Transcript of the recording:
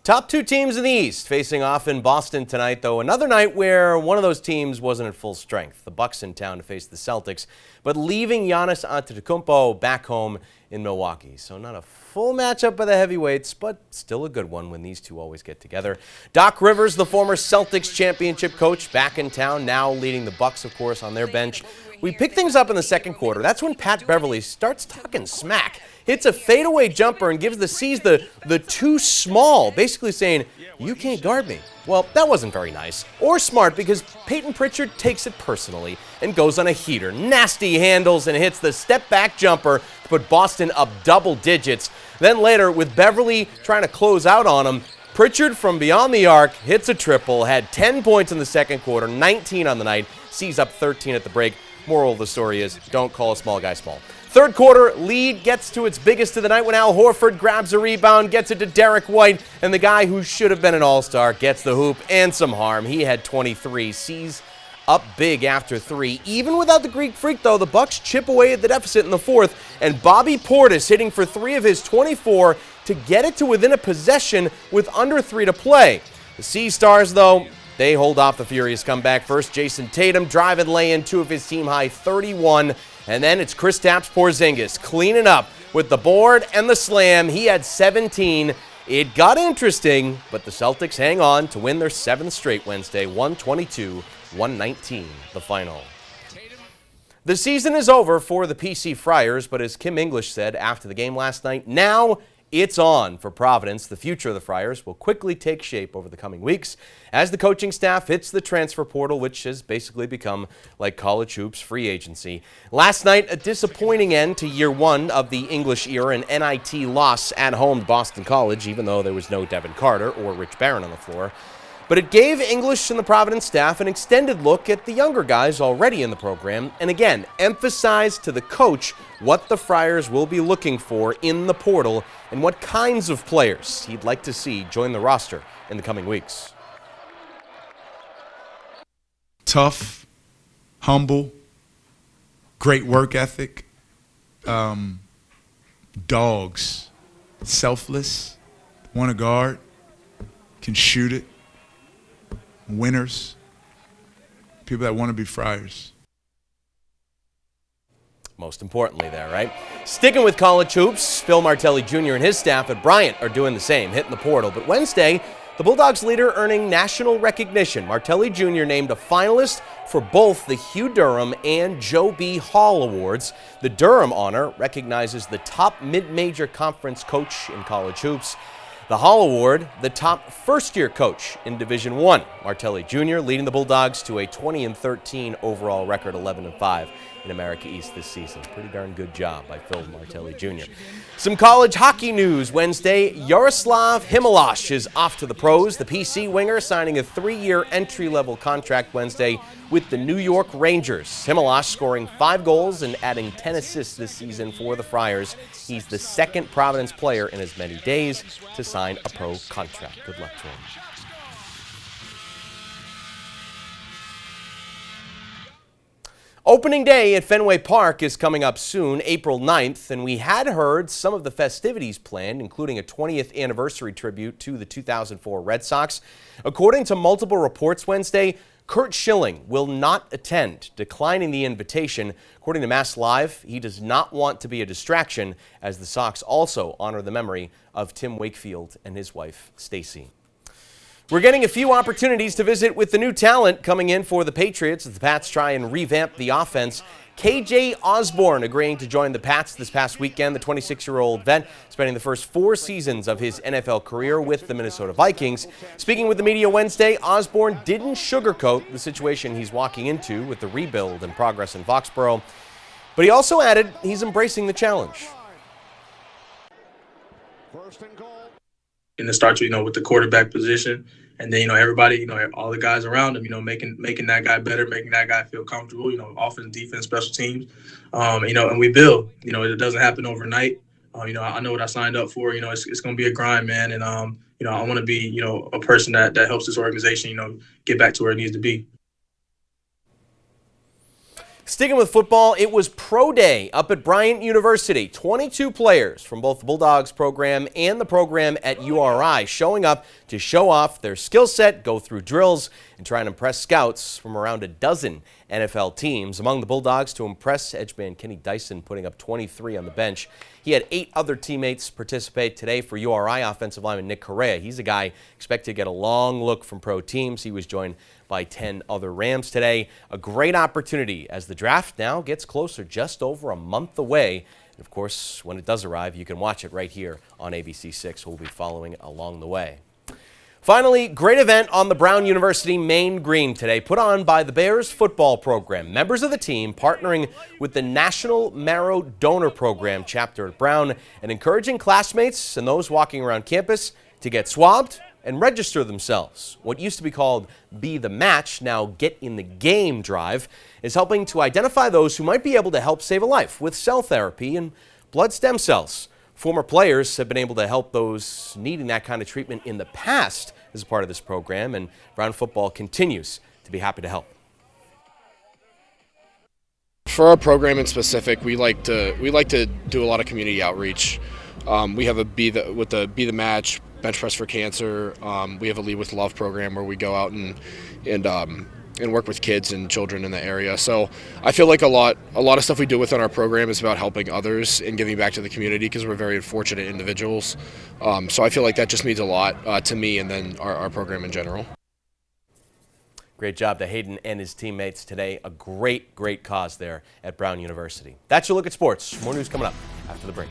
Top two teams in the East facing off in Boston tonight, though another night where one of those teams wasn't at full strength. The Bucks in town to face the Celtics, but leaving Giannis Antetokounmpo back home in Milwaukee. So not a full matchup of the heavyweights, but still a good one when these two always get together. Doc Rivers, the former Celtics championship coach, back in town, now leading the Bucks, of course, on their bench. We pick things up in the second quarter. That's when Pat Beverly starts talking smack. Hits a fadeaway jumper and gives the C's the too small, basically saying, you can't guard me. Well, that wasn't very nice or smart because Peyton Pritchard takes it personally and goes on a heater. Nasty handles and hits the step-back jumper to put Boston up double digits. Then later, with Beverly trying to close out on him, Pritchard from beyond the arc hits a triple, had 10 points in the second quarter, 19 on the night, C's up 13 at the break. Moral of the story is, don't call a small guy small. Third quarter, lead gets to its biggest of the night when Al Horford grabs a rebound, gets it to Derek White, and the guy who should have been an all-star gets the hoop and some harm. He had 23. C's up big after three. Even without the Greek Freak, though, the Bucks chip away at the deficit in the fourth, and Bobby Portis hitting for 3 of his 24 to get it to within a possession with under 3 to play. The Sea Stars, though, they hold off the furious comeback. First, Jason Tatum drive and lay in 2 of his team-high 31. And then it's Kristaps Porzingis cleaning up with the board and the slam. He had 17. It got interesting, but the Celtics hang on to win their 7th straight Wednesday, 122-119, the final. The season is over for the PC Friars, but as Kim English said after the game last night, now it's on for Providence. The future of the Friars will quickly take shape over the coming weeks as the coaching staff hits the transfer portal, which has basically become like college hoops free agency. Last night, a disappointing end to year 1 of the English era, an NIT loss at home to Boston College, even though there was no Devin Carter or Rich Barron on the floor. But it gave English and the Providence staff an extended look at the younger guys already in the program, and again, emphasized to the coach what the Friars will be looking for in the portal and what kinds of players he'd like to see join the roster in the coming weeks. Tough, humble, great work ethic, dogs, selfless, want to guard, can shoot it, winners, people that want to be Friars. Most importantly there, right? Sticking with college hoops, Phil Martelli Jr. and his staff at Bryant are doing the same, hitting the portal. But Wednesday, the Bulldogs leader earning national recognition. Martelli Jr. named a finalist for both the Hugh Durham and Joe B. Hall Awards. The Durham honor recognizes the top mid-major conference coach in college hoops. The Hall Award, the top first-year coach in Division I. Martelli Jr. leading the Bulldogs to a 20-13 overall record, 11-5 in America East this season. Pretty darn good job by Phil Martelli Jr. Some college hockey news Wednesday. Yaroslav Himalash is off to the pros. The PC winger signing a 3-year entry-level contract Wednesday with the New York Rangers. Himalash scoring 5 goals and adding 10 assists this season for the Friars. He's the second Providence player in as many days to sign a pro contract. Good luck to him. Opening day at Fenway Park is coming up soon, April 9th, and we had heard some of the festivities planned, including a 20th anniversary tribute to the 2004 Red Sox. According to multiple reports Wednesday, Curt Schilling will not attend, declining the invitation. According to Mass Live, he does not want to be a distraction, as the Sox also honor the memory of Tim Wakefield and his wife, Stacy. We're getting a few opportunities to visit with the new talent coming in for the Patriots as the Pats try and revamp the offense. KJ Osborne agreeing to join the Pats this past weekend. The 26-year-old vet spending the first 4 seasons of his NFL career with the Minnesota Vikings. Speaking with the media Wednesday, Osborne didn't sugarcoat the situation he's walking into with the rebuild and progress in Foxborough, but he also added he's embracing the challenge. And it starts, with the quarterback position, and then, everybody, all the guys around him, making that guy better, making that guy feel comfortable, offense, defense, special teams, and we build. It doesn't happen overnight. I know what I signed up for. It's going to be a grind, man, and I want to be, a person that helps this organization, get back to where it needs to be. Sticking with football, it was Pro Day up at Bryant University. 22 players from both the Bulldogs program and the program at URI showing up to show off their skill set, go through drills, and try and impress scouts from around a dozen NFL teams. Among the Bulldogs to impress, edgeman Kenny Dyson putting up 23 on the bench. He had 8 other teammates participate today for URI. Offensive lineman Nick Correa. He's a guy expected to get a long look from pro teams. He was joined by 10 other Rams today. A great opportunity as the draft now gets closer, just over a month away. And of course, when it does arrive, you can watch it right here on ABC6. We'll be following along the way. Finally, great event on the Brown University main green today, put on by the Bears football program. Members of the team partnering with the National Marrow Donor Program chapter at Brown and encouraging classmates and those walking around campus to get swabbed and register themselves. What used to be called Be the Match, now Get in the Game drive, is helping to identify those who might be able to help save a life with cell therapy and blood stem cells. Former players have been able to help those needing that kind of treatment in the past as a part of this program, and Brown football continues to be happy to help. For our program in specific, we like to do a lot of community outreach. We have a Be the Match, Bench Press for Cancer. We have a Lead with Love program where we go out and work with kids and children in the area. So I feel like a lot of stuff we do within our program is about helping others and giving back to the community because we're very fortunate individuals. So I feel like that just means a lot to me and then our program in general. Great job to Hayden and his teammates today. A great cause there at Brown University. That's your look at sports. More news coming up after the break.